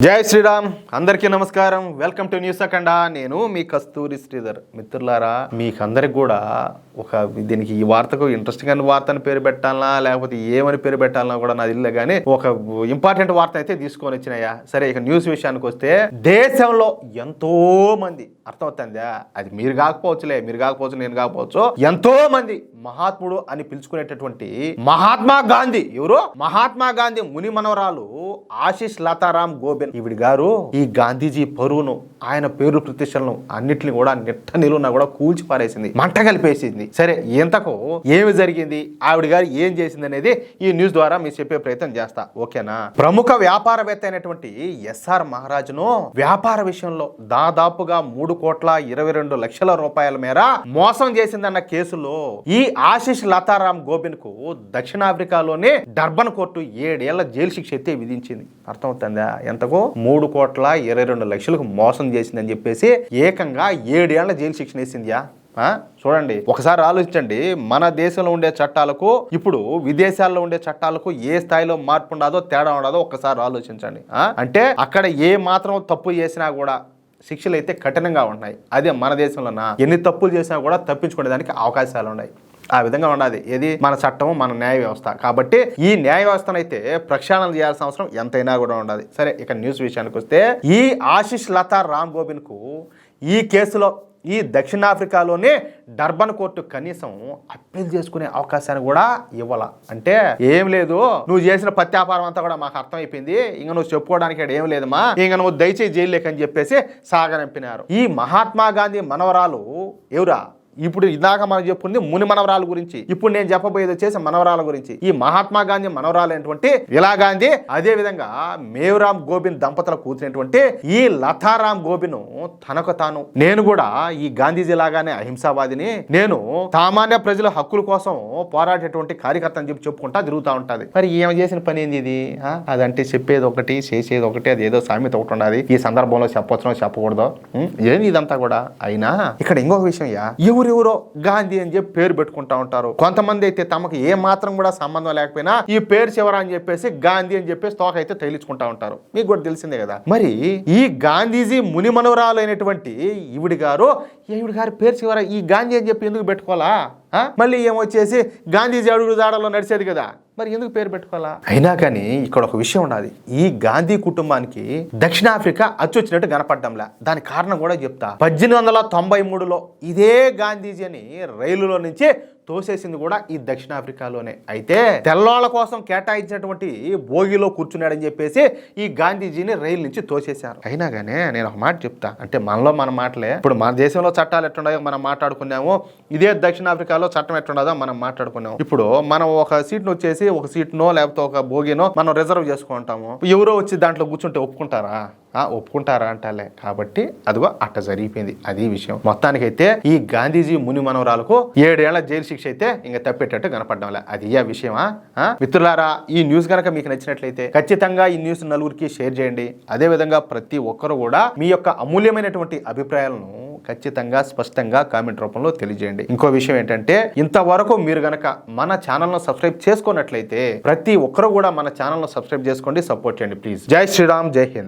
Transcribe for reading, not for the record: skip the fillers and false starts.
జై శ్రీరామ్ అందరికీ నమస్కారం. వెల్కమ్ టు న్యూస్ అఖండ. నేను మీ కస్తూరి శ్రీధర్. మిత్రులారా, మీకందరికి కూడా దీనికి ఈ వార్తకు ఇంట్రెస్టింగ్ అని వార్తని పేరు పెట్టాలనా లేకపోతే ఏమని పేరు పెట్టాలన్నా కూడా నాది ఇల్లే కానీ ఒక ఇంపార్టెంట్ వార్త అయితే తీసుకొని వచ్చినాయా. సరే, ఇక న్యూస్ విషయానికి వస్తే దేశంలో ఎంతో మంది, అర్థమవుతుందా, అది మీరు కాకపోవచ్చు, నేను కాకపోవచ్చు, ఎంతో మంది మహాత్ముడు అని పిలుచుకునేటటువంటి మహాత్మా గాంధీ, ఎవరు మహాత్మా గాంధీ ముని మనవరాలు ఆశీష్ లతారాం గోబెన్ ఈవిడి గారు ఈ గాంధీజీ పరువును, ఆయన పేరు ప్రతిష్టలను అన్నిటిని కూడా నిట్ట నిలువునా కూడా కూల్చి పారేసింది, మంట కలిపేసింది. సరే, ఇంతకు ఏమి జరిగింది, ఆవిడ గారు ఏం చేసింది అనేది ఈ న్యూస్ ద్వారా మీకు చెప్పే ప్రయత్నం చేస్తా, ఓకేనా. ప్రముఖ వ్యాపారవేత్త అయినటువంటి ఎస్ఆర్ మహారాజును వ్యాపార విషయంలో దాదాపుగా 3,22,00,000 రూపాయల మేర మోసం చేసిందన్న కేసులో ఈ ఆశీష్ లతారాం గోబెన్ కు దక్షిణాఫ్రికాలోనే డర్బన్ కోర్టు 7 ఏళ్ల జైలు శిక్ష అయితే విధించింది. అర్థమవుతుందా, ఎంతకు 3,22,00,000 మోసం చేసిందని చెప్పేసి ఏకంగా 7 ఏళ్ల జైలు శిక్ష వేసిందియా. చూడండి, ఒకసారి ఆలోచించండి, మన దేశంలో ఉండే చట్టాలకు ఇప్పుడు విదేశాల్లో ఉండే చట్టాలకు ఏ స్థాయిలో మార్పు ఉండదో, తేడా ఉండదో ఒక్కసారి ఆలోచించండి. అంటే అక్కడ ఏ మాత్రం తప్పు చేసినా కూడా శిక్షలు అయితే కఠినంగా ఉన్నాయి. అదే మన దేశంలోనా ఎన్ని తప్పులు చేసినా కూడా తప్పించుకునేదానికి అవకాశాలు ఉన్నాయి. ఆ విధంగా ఉన్నది ఏది మన చట్టం, మన న్యాయ వ్యవస్థ. కాబట్టి ఈ న్యాయ వ్యవస్థను అయితే ప్రక్షాళన చేయాల్సిన అవసరం ఎంతైనా కూడా ఉండదు. సరే, ఇక న్యూస్ విషయానికి వస్తే ఈ ఆశీష్ లతారాం గోబెన్ కు ఈ కేసులో ఈ దక్షిణాఫ్రికాలోనే డర్బన్ కోర్టు కనీసం అప్పీల్ చేసుకునే అవకాశాన్ని కూడా ఇవ్వాల. అంటే ఏం లేదు, నువ్వు చేసిన ప్రత్యాపారం అంతా కూడా మాకు అర్థమైపోయింది, ఇంక నువ్వు చెప్పుకోవడానికి ఏం లేదమ్మా, ఇంక నువ్వు దయచేసి జైలు లేకని చెప్పేసి సాగనంపినారు. ఈ మహాత్మా గాంధీ మనవరాలు ఎవరా, ఇప్పుడు ఇందాక మనం చెప్పుకుంది ముని మనవరాల గురించి, ఇప్పుడు నేను చెప్పబోయేది వచ్చేసి మనవరాల గురించి. ఈ మహాత్మా గాంధీ మనవరాలు అయినటువంటి ఇలా గాంధీ, అదే విధంగా మేవ్రామ్ గోబిన్ దంపతుల కూతురైనటువంటి ఈ లతారాం గోబిన్ తనకు తాను, నేను కూడా ఈ గాంధీజీ లాగానే అహింసావాదిని, నేను సామాన్య ప్రజల హక్కుల కోసం పోరాడేటువంటి కార్యకర్త అని చెప్పి చెప్పుకుంటా తిరుగుతూ ఉంటది. మరి ఏమి చేసిన పని ఏంది ఇది? అదంటే చెప్పేది ఒకటి, చేసేది ఒకటి, అది ఏదో సామెత ఒకటి ఉన్నది. ఈ సందర్భంలో చెప్పొచ్చు చెప్పకూడదు, ఏంది ఇదంతా కూడా. అయినా ఇక్కడ ఇంకొక విషయం, ఎవరో గాంధీ అని చెప్పి పేరు పెట్టుకుంటా ఉంటారు. కొంతమంది అయితే తమకు ఏ మాత్రం కూడా సంబంధం లేకపోయినా ఈ పేరు చివరా అని చెప్పేసి గాంధీ అని చెప్పేసి తోక అయితే తగిలించుకుంటా ఉంటారు. మీకు కూడా తెలిసిందే కదా. మరి ఈ గాంధీజీ ముని మనవరాలు అయినటువంటి ఈవిడి గారి పేరు చివర ఈ గాంధీ అని చెప్పి ఎందుకు పెట్టుకోవాలా? మళ్ళీ ఏమొచ్చేసి గాంధీజీ అడుగు జాడలో నడిచేది కదా, మరి ఎందుకు పేరు పెట్టుకోవాలా? అయినా కానీ ఇక్కడ ఒక విషయం ఉన్నది, ఈ గాంధీ కుటుంబానికి దక్షిణాఫ్రికా అచ్చొచ్చినట్టు కనపడ్డంలా. దానికి కారణం కూడా చెప్తా. 1893లో ఇదే గాంధీజీ అని రైలులో నుంచి తోసేసింది కూడా ఈ దక్షిణాఫ్రికాలోనే. అయితే తెల్లోళ్ళ కోసం కేటాయించినటువంటి భోగిలో కూర్చున్నాడని చెప్పేసి ఈ గాంధీజీని రైలు నుంచి తోసేశారు. అయినా కానీ నేను ఒక మాట చెప్తా, అంటే మనలో మన మాటలే. ఇప్పుడు మన దేశంలో చట్టాలు ఎట్లున్నాయో మనం మాట్లాడుకున్నాము, ఇదే దక్షిణాఫ్రికాలో చట్టం ఎట్లున్నదో మనం మాట్లాడుకున్నాము. ఇప్పుడు మనం ఒక సీట్ను వచ్చేసి ఒక సీట్నో లేకపోతే ఒక భోగినో మనం రిజర్వ్ చేసుకుంటాము. ఎవరో వచ్చి దాంట్లో కూర్చుంటే ఒప్పుకుంటారా అంటాలే. కాబట్టి అదిగో అట్ట జరిగిపోయింది, అది విషయం. మొత్తానికైతే ఈ గాంధీజీ ముని మనవరాలకు 7 ఏళ్ల జైలు శిక్ష అయితే ఇంకా తప్పేటట్టు కనపడడంలే. అది ఆ విషయమా? మిత్రులారా, ఈ న్యూస్ కనుక మీకు నచ్చినట్లయితే ఖచ్చితంగా ఈ న్యూస్ నలుగురికి షేర్ చేయండి. అదే విధంగా ప్రతి ఒక్కరు కూడా మీ యొక్క అమూల్యమైనటువంటి అభిప్రాయాలను ఖచ్చితంగా స్పష్టంగా కామెంట్ రూపంలో తెలియజేయండి. ఇంకో విషయం ఏంటంటే, ఇంతవరకు మీరు గనక మన ఛానల్ను సబ్స్క్రైబ్ చేసుకున్నట్లయితే ప్రతి ఒక్కరు కూడా మన ఛానల్ను సబ్స్క్రైబ్ చేసుకోండి, సపోర్ట్ చేయండి ప్లీజ్. జై శ్రీరామ్, జై హింద్.